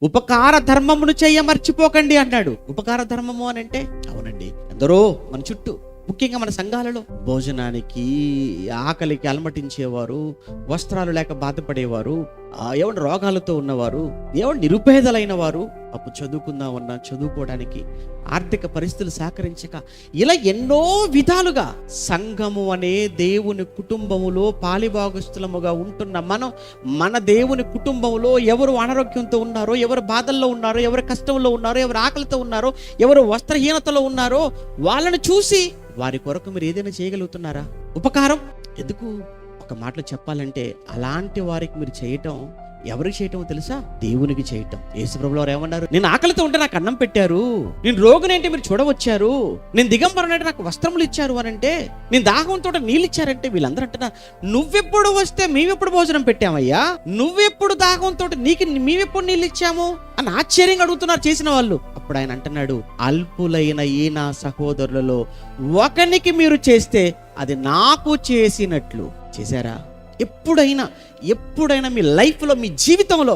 ఉపకార ధర్మమును చేయ మర్చిపోకండి అన్నాడు. ఉపకార ధర్మము అని అంటే అవునండి, ఎందరో మన చుట్టూ, ముఖ్యంగా మన సంఘాలలో భోజనానికి, ఆకలికి అలమటించేవారు, వస్త్రాలు లేక బాధపడేవారు, ఏమంటే రోగాలతో ఉన్నవారు, ఏమంటే నిరుపేదలైన వారు, అప్పుడు చదువుకుందామన్నా చదువుకోవడానికి ఆర్థిక పరిస్థితులు సహకరించక, ఇలా ఎన్నో విధాలుగా సంఘము అనే దేవుని కుటుంబములో పాలిభాగస్తులముగా ఉంటున్న మనం, మన దేవుని కుటుంబంలో ఎవరు అనారోగ్యంతో ఉన్నారో, ఎవరు బాధల్లో ఉన్నారో, ఎవరు కష్టంలో ఉన్నారో, ఎవరు ఆకలితో ఉన్నారో, ఎవరు వస్త్రహీనతలో ఉన్నారో వాళ్ళని చూసి వారి కొరకు మీరు ఏదైనా చేయగలుగుతున్నారా? ఉపకారం ఎందుకు? ఒక మాటలో చెప్పాలంటే అలాంటి వారికి మీరు చేయటం, ఎవరికి చేయటం తెలుసా? దేవునికి చేయటం. యేసుప్రభువు వారు ఏమన్నారు? నేను ఆకలితో ఉంటే నాకు అన్నం పెట్టారు, నేను రోగినంటే మీరు చూడవచ్చారు, నేను దిగంబరనంటే నాకు వస్త్రములు ఇచ్చారు అని అంటే, నేను దాహంతో నీళ్ళు ఇచ్చారంటే, వీళ్ళందరూ అంటున్నారు నువ్వెప్పుడు వస్తే మేమెప్పుడు భోజనం పెట్టామయ్యా, నువ్వెప్పుడు దాహంతో మేమెప్పుడు నీళ్ళు ఇచ్చాము అని ఆశ్చర్యంగా అడుగుతున్నారు చేసిన వాళ్ళు. అప్పుడు ఆయన అంటున్నాడు, అల్పులైన ఈ నా సహోదరులలో ఒకనికి మీరు చేస్తే అది నాకు చేసినట్లు. చేశారా? ఎప్పుడైనా మీ లైఫ్లో, మీ జీవితంలో